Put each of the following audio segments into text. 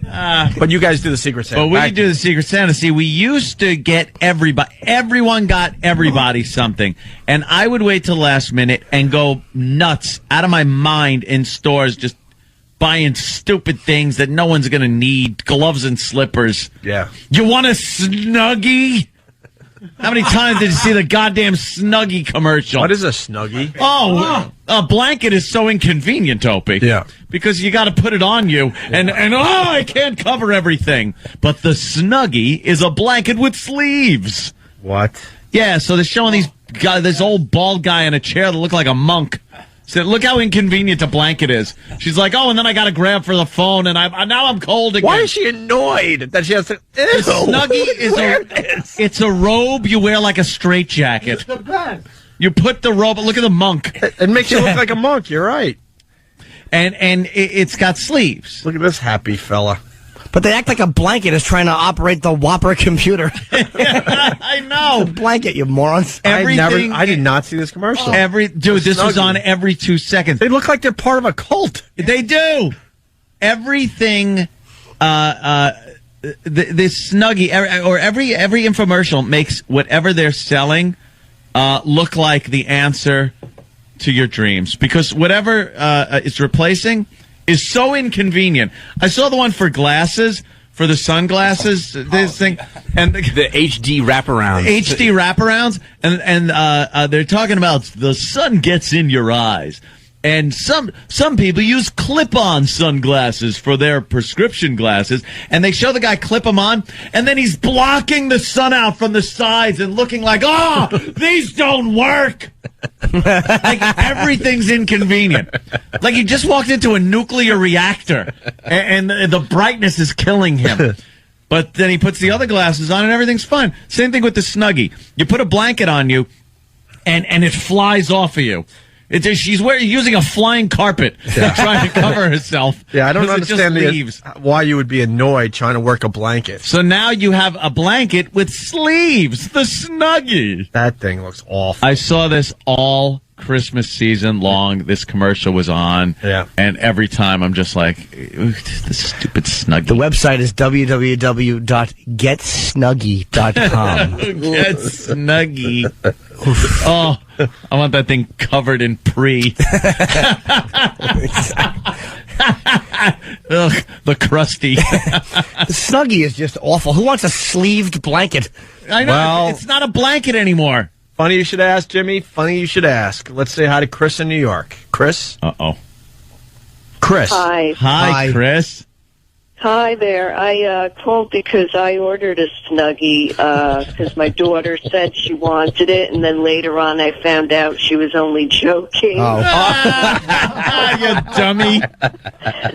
But you guys do the Secret Santa. But we do the Secret Santa. See, we used to get everyone got everybody something. And I would wait till last minute and go nuts out of my mind in stores just buying stupid things that no one's going to need. Gloves and slippers. Yeah. You want a Snuggie? How many times did you see the goddamn Snuggie commercial? What is a Snuggie? Oh, a blanket is so inconvenient, Opie. Yeah. Because you got to put it on you, and I can't cover everything. But the Snuggie is a blanket with sleeves. What? Yeah, so they're showing this old bald guy in a chair that looked like a monk. So look how inconvenient a blanket is. She's like, oh, and then I got to grab for the phone, and now I'm cold again. Why is she annoyed that she has to? The Snuggie it's a robe you wear like a straitjacket. It's the best. You put the robe. Look at the monk. It makes you look like a monk. You're right. And it's got sleeves. Look at this happy fella. But they act like a blanket is trying to operate the Whopper computer. I know. It's a blanket, you morons. I did not see this commercial. This was on every 2 seconds. They look like they're part of a cult. They do. Everything, this Snuggie, or every infomercial makes whatever they're selling look like the answer to your dreams. Because whatever it's replacing is so inconvenient. I saw the one for glasses, for the sunglasses, this thing, and the HD wraparounds. HD wraparounds, and they're talking about the sun gets in your eyes. And some people use clip-on sunglasses for their prescription glasses, and they show the guy clip them on, and then he's blocking the sun out from the sides and looking like, oh, these don't work. Like everything's inconvenient. Like he just walked into a nuclear reactor, and the brightness is killing him. But then he puts the other glasses on, and everything's fine. Same thing with the Snuggie. You put a blanket on you, and it flies off of you. She's using a flying carpet trying to cover herself. Yeah, I don't understand why you would be annoyed trying to work a blanket. So now you have a blanket with sleeves, the Snuggie. That thing looks awful. I saw this all Christmas season long. This commercial was on. Yeah. And every time I'm just like, this stupid Snuggie. The website is www.getsnuggie.com. Get Snuggie. Oh, I want that thing covered in pre. Ugh, the crusty. The Snuggie is just awful. Who wants a sleeved blanket? I know. Well, it's not a blanket anymore. Funny you should ask, Jimmy. Funny you should ask. Let's say hi to Chris in New York. Chris? Uh-oh. Chris. Hi, Chris. Hi there. I called because I ordered a Snuggie because my daughter said she wanted it, and then later on I found out she was only joking. Oh. You dummy.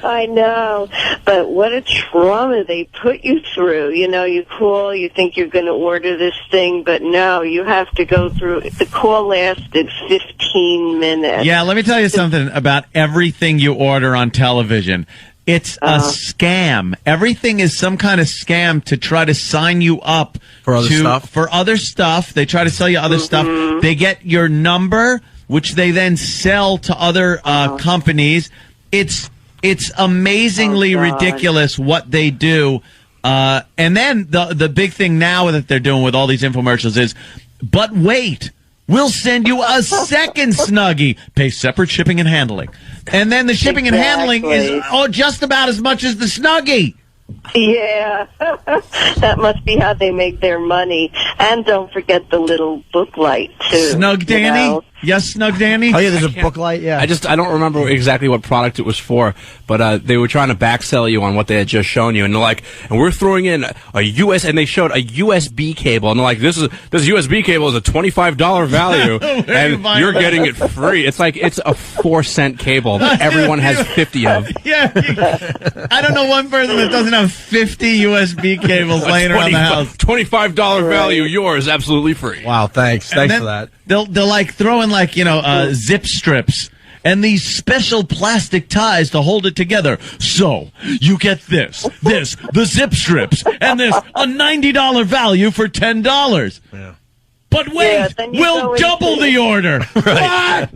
I know. But what a trauma they put you through. You know, you call, you think you're going to order this thing, but no, you have to go through. The call lasted 15 minutes. Yeah, let me tell you something about everything you order on television. It's a scam. Everything is some kind of scam to try to sign you up for other stuff. For other stuff, they try to sell you other stuff. They get your number, which they then sell to other companies. It's amazingly ridiculous what they do. And then the big thing now that they're doing with all these infomercials is, but wait. We'll send you a second Snuggie. Pay separate shipping and handling. And then the shipping and handling is just about as much as the Snuggie. Yeah. That must be how they make their money. And don't forget the little book light, too. Snug Danny? You know? Yes, Snug Danny? Oh, yeah, there's a book light, yeah. I don't remember exactly what product it was for, but they were trying to backsell you on what they had just shown you, and they're like, and we're throwing in and they showed a USB cable, and they're like, this USB cable is a $25 value, and you're getting it free. It's like, it's a 4-cent cable that everyone has 50 of. Yeah. I don't know one person that doesn't have 50 USB cables laying around the house. $25 value, yours, absolutely free. Wow, thanks for that. They'll like throw in zip strips and these special plastic ties to hold it together. So you get the zip strips, and this a $90 value for $10. Yeah. But wait, Yeah, then you we'll go double into- the order. What?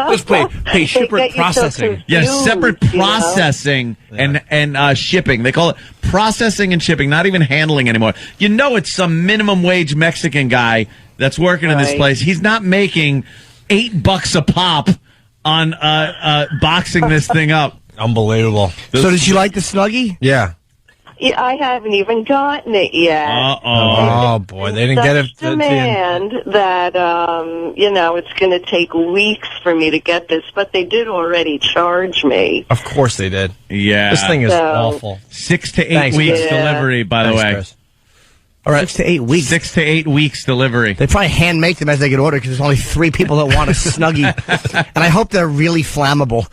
Just pay They separate get you so processing. Yeah, confused, separate you know? processing and shipping. They call it processing and shipping, not even handling anymore. You know, it's some minimum wage Mexican guy that's working in this Right. place. He's not making $8 a pop on boxing this thing up. Unbelievable. So did you like the Snuggie? Yeah. Yeah, I haven't even gotten it yet. Oh, boy. They didn't get it. Such demand that, it's going to take weeks for me to get this, but they did already charge me. Of course they did. Yeah. This thing is So- awful. 6 to 8 Thanks, weeks Chris. delivery, by the Thanks, way. Chris. All right. 6 to 8 weeks. 6 to 8 weeks delivery. They probably hand make them as they get ordered because there's only 3 people that want a Snuggie. And I hope they're really flammable.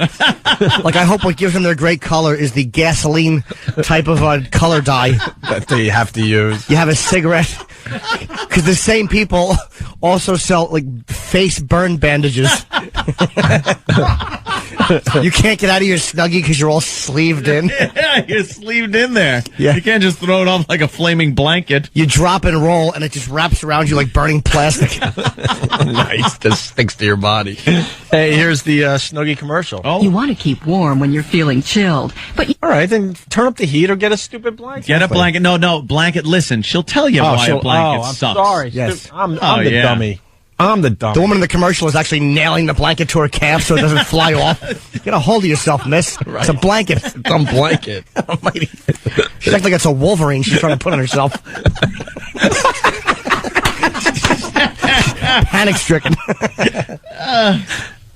Like, I hope what gives them their great color is the gasoline type of color dye. That they have to use. You have a cigarette. Because the same people also sell, like, face burn bandages. You can't get out of your Snuggie because you're all sleeved in. Yeah, you're sleeved in there. Yeah. You can't just throw it off like a flaming blanket. You drop and roll, and it just wraps around you like burning plastic. Nice. Just sticks to your body. Hey, here's the Snuggie commercial. Oh, You want to keep warm when you're feeling chilled, but you All right, then turn up the heat or get a stupid blanket. get a blanket. No, blanket. Listen, she'll tell you why a blanket I'm sucks. sorry. Yes. I'm Oh, the yeah. dummy. I'm the dummy. The woman in the commercial is actually nailing the blanket to her calf so it doesn't fly off. Get a hold of yourself, miss. It's a blanket. dumb blanket. She's acting like it's a Wolverine she's trying to put on herself. Panic stricken.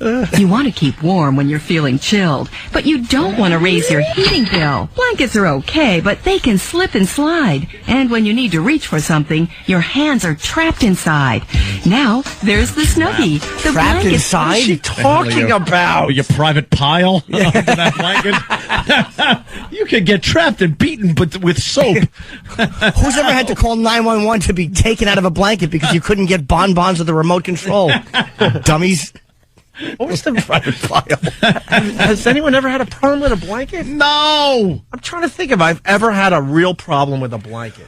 want to keep warm when you're feeling chilled, but you don't want to raise your heating bill. Blankets are okay, but they can slip and slide. And when you need to reach for something, your hands are trapped inside. Now, there's the Snuggie. The Trapped blanket inside? What is she talking about? Your private pile under that blanket. You can get trapped and beaten, but with soap. Who's ever had to call 911 to be taken out of a blanket because you couldn't get bonbons with the remote control? Dummies. What was the private file? Has anyone ever had a problem with a blanket? No. I'm trying to think if I've ever had a real problem with a blanket.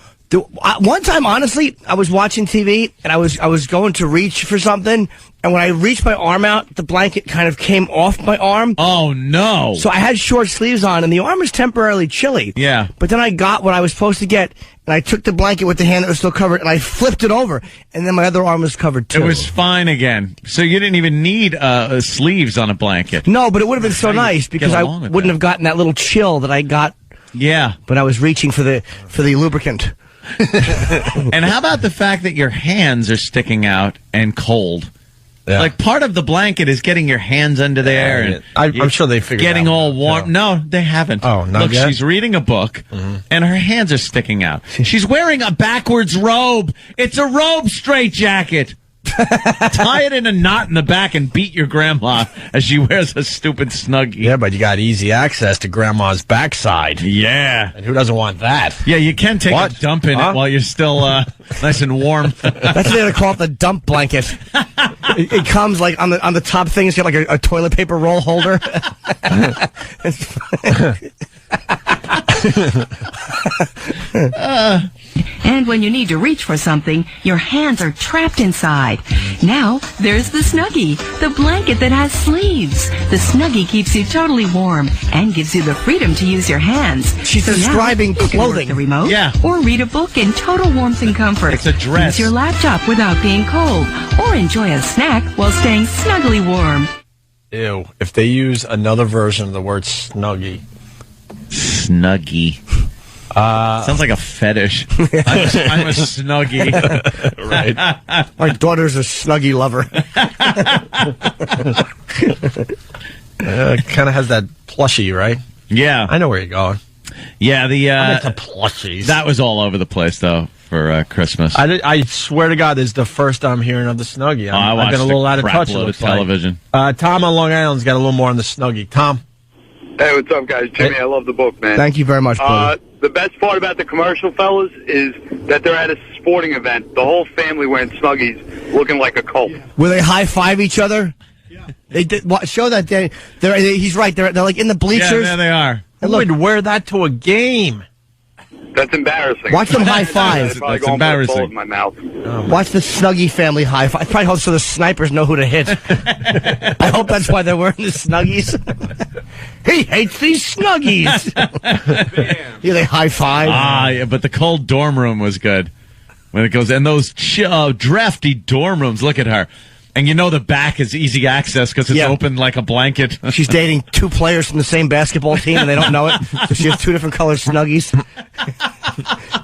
One time, honestly, I was watching TV and I was going to reach for something, and when I reached my arm out, the blanket kind of came off my arm. Oh, no. So I had short sleeves on, and the arm was temporarily chilly. Yeah. But then I got what I was supposed to get, and I took the blanket with the hand that was still covered, and I flipped it over, and then my other arm was covered too. It was fine again. So you didn't even need sleeves on a blanket. No, but it would have been so nice because I along with wouldn't that. have gotten that little chill that I got Yeah. when I was reaching for the lubricant. And how about the fact that your hands are sticking out and cold? Yeah. Like part of the blanket is getting your hands under there, Yeah, and I'm sure they figured getting that all one out, warm. too. No, they haven't. Oh, not Look, yet? she's reading a book, and her hands are sticking out. She's wearing a backwards robe. It's a robe straitjacket. Tie it in a knot in the back and beat your grandma as she wears a stupid Snuggie. Yeah, but you got easy access to grandma's backside. Yeah. And who doesn't want that? Yeah, you can take What? a dump in Huh? it while you're still nice and warm. That's what they call it, the dump blanket. It comes like on the top thing. It's got like a toilet paper roll holder. And when you need to reach for something, your hands are trapped inside. Now, there's the Snuggie, the blanket that has sleeves. The Snuggie keeps you totally warm and gives you the freedom to use your hands. She's So now describing you can work clothing. the remote, Yeah. or read a book in total warmth and comfort. It's a dress. Use your laptop without being cold, or enjoy a snack while staying snugly warm. Ew. If they use another version of the word Snuggie. Snuggie. Sounds like a fetish. I'm a Snuggie. Right. My daughter's a Snuggie lover. Kind of has that plushie, right? Yeah. I know where you're going. Yeah, I'm into plushies. that was all over the place, though, for Christmas. I swear to God, this is the first I'm hearing of the Snuggie. I I've watched been a little a out of crap touch. load it of looks like. television. Tom on Long Island's got a little more on the Snuggie. Tom? Hey, what's up, guys? Jimmy, I love the book, man. Thank you very much, brother. The best part about the commercial, fellas, is that they're at a sporting event. The whole family wearing Snuggies, looking like a cult. Will they high five each other? Yeah. They did. Show that. He's right. They're like in the bleachers. Yeah, there they are. Who would wear that to a game? That's embarrassing. Watch them high five. I'd probably That's go and put a embarrassing. bullet in my mouth. Watch the Snuggie family high five. Probably hope so the snipers know who to hit. I hope that's why they're wearing the Snuggies. He hates these Snuggies. Yeah, they high five. Yeah, but the cold dorm room was good. When it goes, and those drafty dorm rooms, look at her. And you know the back is easy access because it's open like a blanket. She's dating two players from the same basketball team and they don't know it. So she has two different colored Snuggies.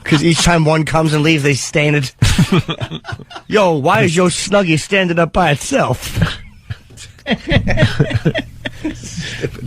Because each time one comes and leaves, they stain it. Yo, why is your Snuggie standing up by itself?